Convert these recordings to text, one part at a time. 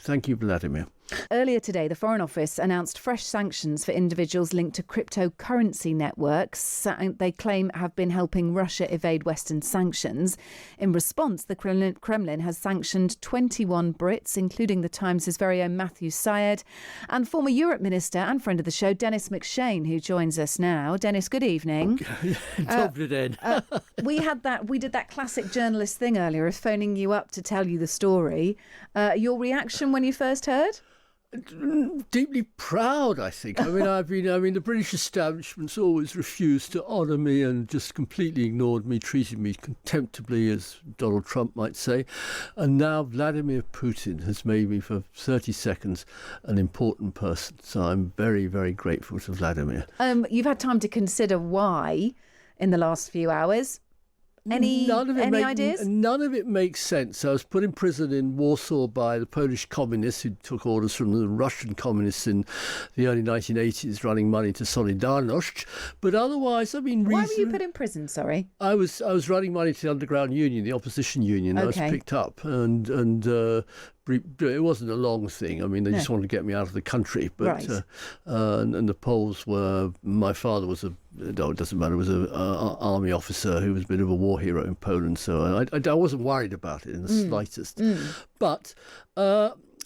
Thank you, Vladimir. Earlier today, the Foreign Office announced fresh sanctions for individuals linked to cryptocurrency networks they claim have been helping Russia evade Western sanctions. In response, the Kremlin has sanctioned 21 Brits, including the Times' very own Matthew Syed, and former Europe Minister and friend of the show, Dennis McShane, who joins us now. Dennis, good evening. We did that classic journalist thing earlier of phoning you up to tell you the story. Your reaction when you first heard? Deeply proud, I think. I mean, the British establishment's always refused to honour me and just completely ignored me, treated me contemptibly, as Donald Trump might say. And now Vladimir Putin has made me, for 30 seconds, an important person. So I'm very, very grateful to Vladimir. You've had time to consider why in the last few hours. Any ideas? None of it makes sense. I was put in prison in Warsaw by the Polish communists who took orders from the Russian communists in the early 1980s, running money to Solidarność. But otherwise, I mean... Why were you put in prison, sorry? I was running money to the underground union, the opposition union. Okay. I was picked up and it wasn't a long thing. I mean, they just wanted to get me out of the country. But right. And the Poles were... My father was it doesn't matter, was an army officer who was a bit of a war hero in Poland. So I wasn't worried about it in the slightest. But...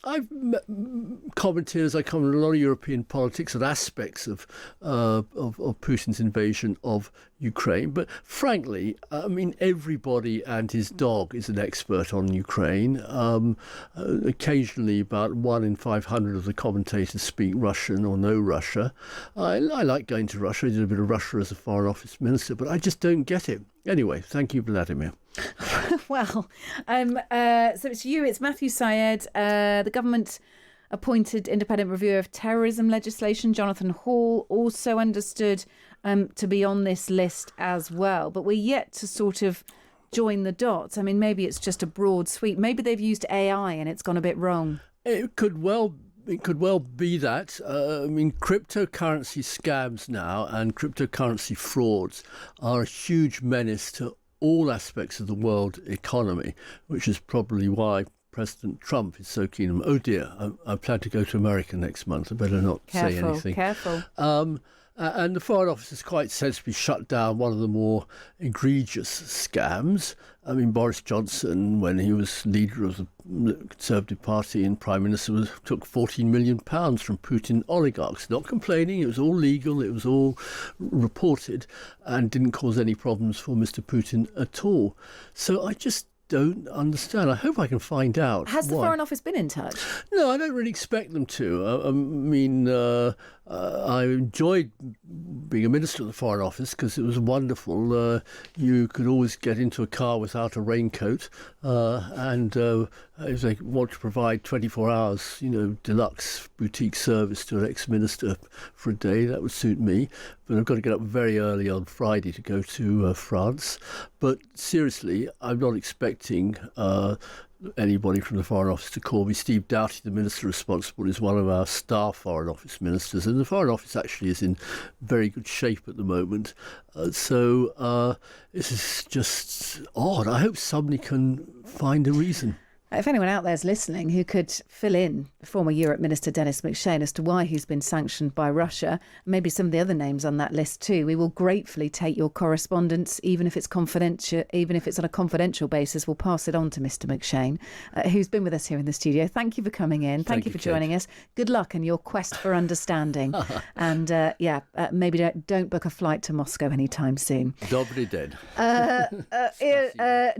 I've commented, as I comment on a lot of European politics, on aspects of Putin's invasion of Ukraine. But frankly, I mean, everybody and his dog is an expert on Ukraine. Occasionally, about 1 in 500 of the commentators speak Russian or know Russia. I like going to Russia. I did a bit of Russia as a Foreign Office minister, but I just don't get it. Anyway, thank you, Vladimir. Well, so it's Matthew Syed. The government appointed independent reviewer of terrorism legislation, Jonathan Hall, also understood to be on this list as well. But we're yet to sort of join the dots. I mean, maybe it's just a broad sweep. Maybe they've used AI and it's gone a bit wrong. It could well be that. I mean, cryptocurrency scams now and cryptocurrency frauds are a huge menace to all aspects of the world economy, which is probably why President Trump is so keen. Oh dear, I plan to go to America next month. I better not say anything. Careful. And the Foreign Office has quite sensibly shut down one of the more egregious scams. I mean, Boris Johnson, when he was leader of the Conservative Party and Prime Minister, took £14 million from Putin oligarchs. Not complaining, it was all legal, it was all reported, and didn't cause any problems for Mr. Putin at all. So I just don't understand. I hope I can find out. Has the Foreign Office been in touch? No, I don't really expect them to. I mean, I enjoyed being a minister of the Foreign Office because it was wonderful. You could always get into a car without a raincoat, and if they want to provide 24 hours, deluxe boutique service to an ex-minister for a day, that would suit me. But I've got to get up very early on Friday to go to France. But seriously, I'm not expecting anybody from the Foreign Office to call me. Steve Doughty, the minister responsible, is one of our star Foreign Office ministers, and the Foreign Office actually is in very good shape at the moment. So this is just odd. I hope somebody can find a reason. If anyone out there is listening who could fill in former Europe Minister Dennis McShane as to why he's been sanctioned by Russia, maybe some of the other names on that list too, we will gratefully take your correspondence, even if it's confidential, even if it's on a confidential basis. We'll pass it on to Mr. McShane, who's been with us here in the studio. Thank you for coming in. Thank you for joining us. Good luck in your quest for understanding. And maybe don't book a flight to Moscow anytime soon. Dobry den.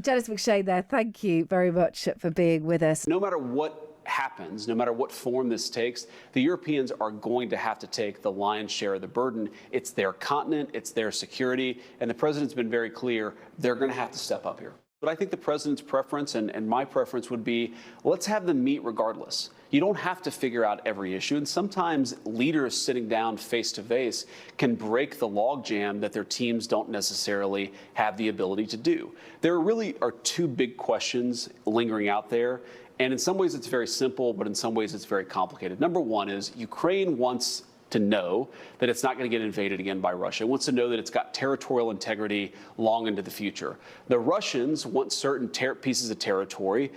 Dennis McShane there. Thank you very much for being with us. No matter what happens, no matter what form this takes, the Europeans are going to have to take the lion's share of the burden. It's their continent, it's their security, and the president's been very clear they're going to have to step up here. But I think the president's preference and my preference would be, let's have them meet regardless. You don't have to figure out every issue, and sometimes leaders sitting down face to face can break the logjam that their teams don't necessarily have the ability to do. There really are two big questions lingering out there, and in some ways it's very simple, but in some ways it's very complicated. Number one is Ukraine wants to know that it's not going to get invaded again by Russia. It wants to know that it's got territorial integrity long into the future. The Russians want certain pieces of territory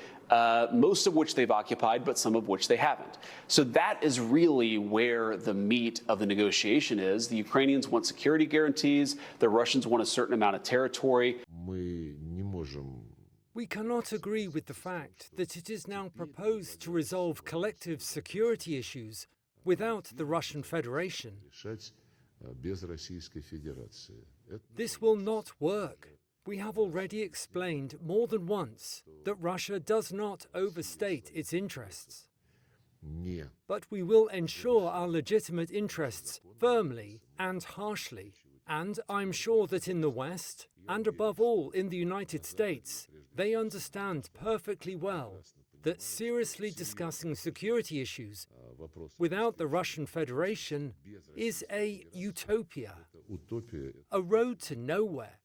most of which they've occupied, but some of which they haven't. So that is really where the meat of the negotiation is. The Ukrainians want security guarantees. The Russians want a certain amount of territory. We cannot agree with the fact that it is now proposed to resolve collective security issues without the Russian Federation. This will not work. We have already explained more than once that Russia does not overstate its interests. But we will ensure our legitimate interests firmly and harshly. And I'm sure that in the West, and above all in the United States, they understand perfectly well that seriously discussing security issues without the Russian Federation is a utopia, a road to nowhere.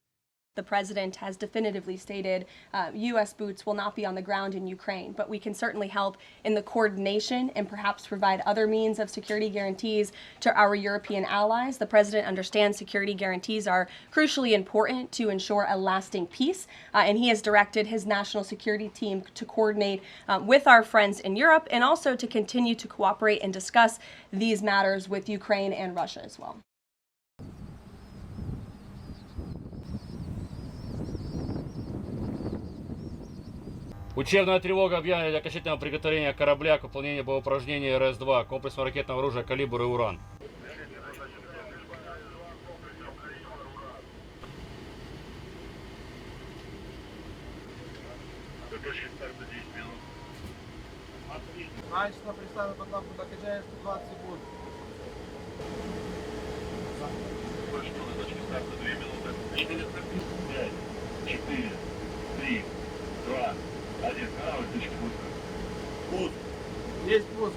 The president has definitively stated U.S. boots will not be on the ground in Ukraine, but we can certainly help in the coordination and perhaps provide other means of security guarantees to our European allies. The president understands security guarantees are crucially important to ensure a lasting peace, and he has directed his national security team to coordinate with our friends in Europe and also to continue to cooperate and discuss these matters with Ukraine and Russia as well. Учебная тревога объявлена для окончательного приготовления корабля к выполнению боеупражнений РС-2 комплексного ракетного оружия «Калибр» и «Уран». Раньше представил потом, куда качаешь 120 секунд. Точки старта 2 минуты. 5, 4, 3, 2, 1. Точка пуска. Пуск. Есть пуск.